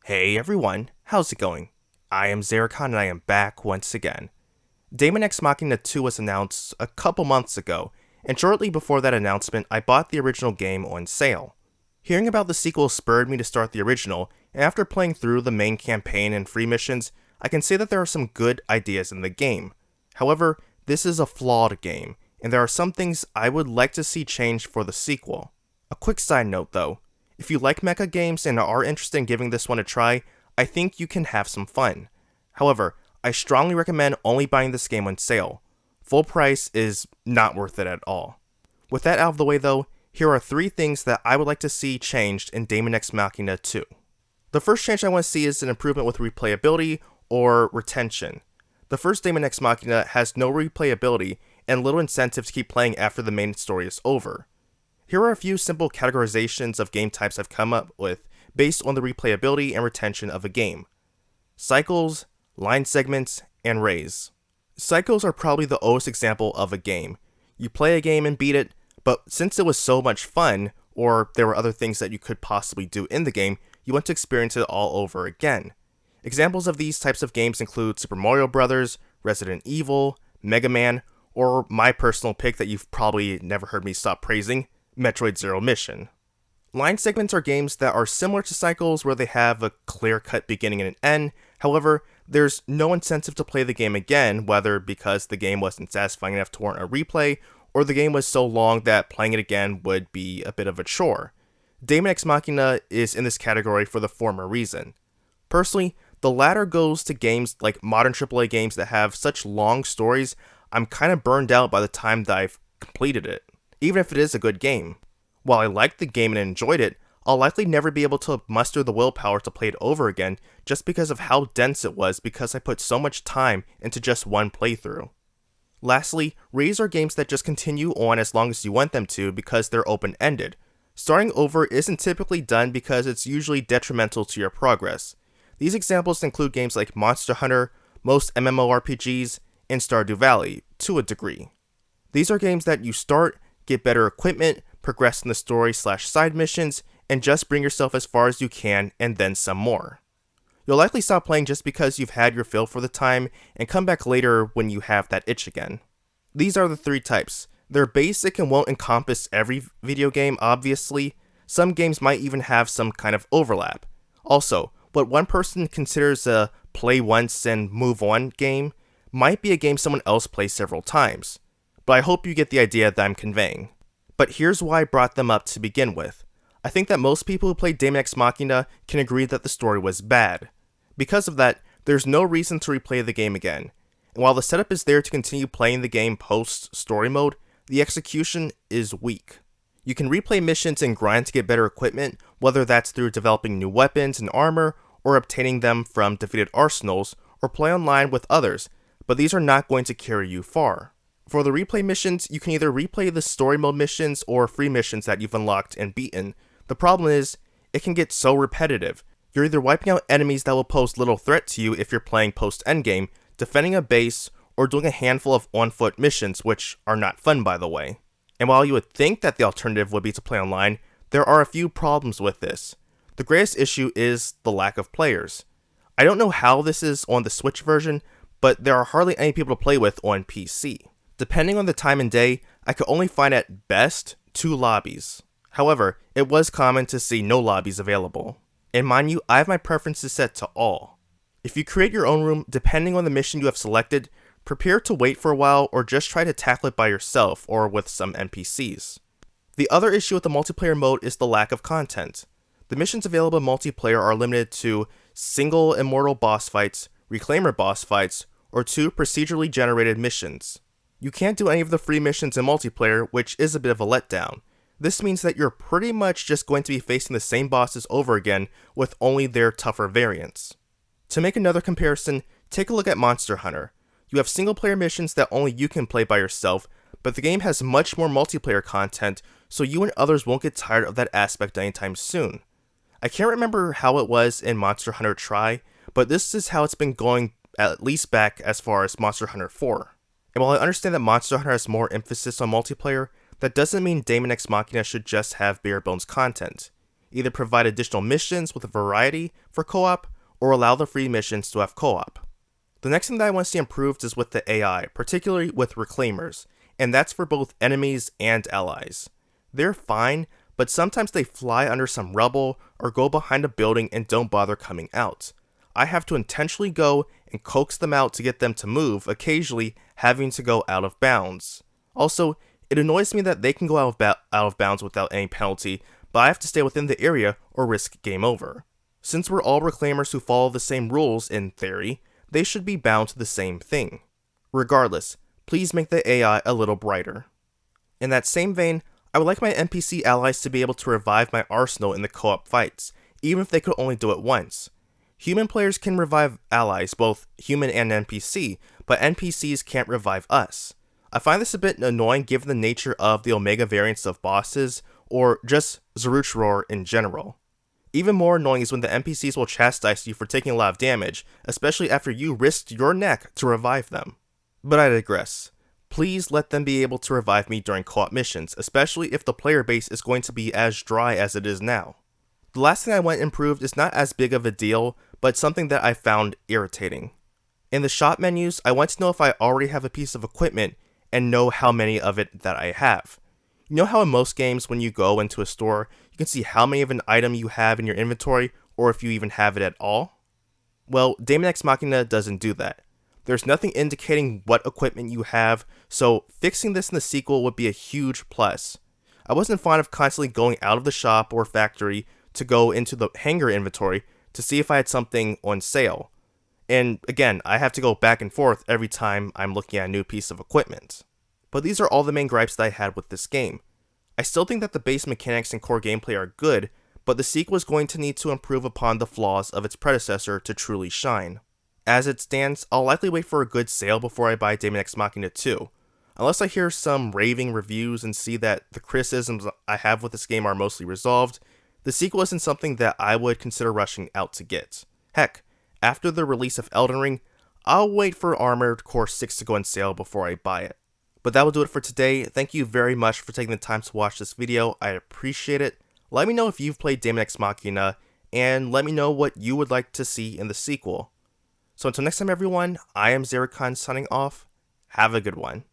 Hey everyone, how's it going? I am Xeracon and I am back once again. Daemon X Machina 2 was announced a couple months ago, and shortly before that announcement, I bought the original game on sale. Hearing about the sequel spurred me to start the original, and after playing through the main campaign and free missions, I can say that there are some good ideas in the game. However, this is a flawed game, and there are some things I would like to see changed for the sequel. A quick side note though, if you like mecha games and are interested in giving this one a try, I think you can have some fun. However, I strongly recommend only buying this game on sale. Full price is not worth it at all. With that out of the way though, here are 3 things that I would like to see changed in Daemon X Machina 2. The first change I want to see is an improvement with replayability or retention. The first Daemon X Machina has no replayability and little incentive to keep playing after the main story is over. Here are a few simple categorizations of game types I've come up with based on the replayability and retention of a game. Cycles, line segments, and rays. Cycles are probably the oldest example of a game. You play a game and beat it, but since it was so much fun, or there were other things that you could possibly do in the game, you want to experience it all over again. Examples of these types of games include Super Mario Bros., Resident Evil, Mega Man, or my personal pick that you've probably never heard me stop praising, Metroid Zero Mission. Line segments are games that are similar to cycles where they have a clear-cut beginning and an end. However, there's no incentive to play the game again, whether because the game wasn't satisfying enough to warrant a replay, or the game was so long that playing it again would be a bit of a chore. Daemon X Machina is in this category for the former reason. Personally, the latter goes to games like modern AAA games that have such long stories. I'm kind of burned out by the time that I've completed it, even if it is a good game. While I liked the game and enjoyed it, I'll likely never be able to muster the willpower to play it over again just because of how dense it was because I put so much time into just one playthrough. Lastly, rays are games that just continue on as long as you want them to because they're open-ended. Starting over isn't typically done because it's usually detrimental to your progress. These examples include games like Monster Hunter, most MMORPGs, and Stardew Valley, to a degree. These are games that you start, get better equipment, progress in the story/side missions, and just bring yourself as far as you can and then some more. You'll likely stop playing just because you've had your fill for the time and come back later when you have that itch again. These are the 3 types. They're basic and won't encompass every video game, obviously. Some games might even have some kind of overlap. Also, what one person considers a play once and move on game might be a game someone else plays several times. But I hope you get the idea that I'm conveying. But here's why I brought them up to begin with. I think that most people who played Daemon X Machina can agree that the story was bad. Because of that, there's no reason to replay the game again. And while the setup is there to continue playing the game post-story mode, the execution is weak. You can replay missions and grind to get better equipment, whether that's through developing new weapons and armor, or obtaining them from defeated arsenals, or play online with others, but these are not going to carry you far. For the replay missions, you can either replay the story mode missions or free missions that you've unlocked and beaten. The problem is, it can get so repetitive. You're either wiping out enemies that will pose little threat to you if you're playing post-endgame, defending a base, or doing a handful of on-foot missions, which are not fun by the way. And while you would think that the alternative would be to play online, there are a few problems with this. The greatest issue is the lack of players. I don't know how this is on the Switch version, but there are hardly any people to play with on PC. Depending on the time and day, I could only find at best 2 lobbies. However, it was common to see no lobbies available. And mind you, I have my preferences set to all. If you create your own room, depending on the mission you have selected, prepare to wait for a while or just try to tackle it by yourself or with some NPCs. The other issue with the multiplayer mode is the lack of content. The missions available in multiplayer are limited to single immortal boss fights, reclaimer boss fights, or 2 procedurally generated missions. You can't do any of the free missions in multiplayer, which is a bit of a letdown. This means that you're pretty much just going to be facing the same bosses over again with only their tougher variants. To make another comparison, take a look at Monster Hunter. You have single player missions that only you can play by yourself, but the game has much more multiplayer content, so you and others won't get tired of that aspect anytime soon. I can't remember how it was in Monster Hunter Tri, but this is how it's been going at least back as far as Monster Hunter 4. And while I understand that Monster Hunter has more emphasis on multiplayer, that doesn't mean Daemon X Machina should just have bare bones content. Either provide additional missions with a variety for co-op, or allow the free missions to have co-op. The next thing that I want to see improved is with the AI, particularly with reclaimers, and that's for both enemies and allies. They're fine, but sometimes they fly under some rubble or go behind a building and don't bother coming out. I have to intentionally go and coax them out to get them to move, occasionally having to go out of bounds. Also, it annoys me that they can go out of bounds without any penalty, but I have to stay within the area or risk game over. Since we're all reclaimers who follow the same rules in theory, they should be bound to the same thing. Regardless, please make the AI a little brighter. In that same vein, I would like my NPC allies to be able to revive my arsenal in the co-op fights, even if they could only do it once. Human players can revive allies, both human and NPC, but NPCs can't revive us. I find this a bit annoying given the nature of the Omega variants of bosses, or just Zeruchroar in general. Even more annoying is when the NPCs will chastise you for taking a lot of damage, especially after you risked your neck to revive them. But I digress. Please let them be able to revive me during co-op missions, especially if the player base is going to be as dry as it is now. The last thing I want improved is not as big of a deal, but something that I found irritating. In the shop menus, I want to know if I already have a piece of equipment and know how many of it that I have. You know how in most games when you go into a store, you can see how many of an item you have in your inventory, or if you even have it at all? Well, Daemon X Machina doesn't do that. There's nothing indicating what equipment you have, so fixing this in the sequel would be a huge plus. I wasn't fond of constantly going out of the shop or factory to go into the hangar inventory to see if I had something on sale. And again, I have to go back and forth every time I'm looking at a new piece of equipment. But these are all the main gripes that I had with this game. I still think that the base mechanics and core gameplay are good, but the sequel is going to need to improve upon the flaws of its predecessor to truly shine. As it stands, I'll likely wait for a good sale before I buy Daemon X Machina 2. Unless I hear some raving reviews and see that the criticisms I have with this game are mostly resolved, the sequel isn't something that I would consider rushing out to get. Heck, after the release of Elden Ring, I'll wait for Armored Core 6 to go on sale before I buy it. But that will do it for today. Thank you very much for taking the time to watch this video. I appreciate it. Let me know if you've played Daemon X Machina, and let me know what you would like to see in the sequel. So until next time everyone, I am iamxeracon signing off. Have a good one.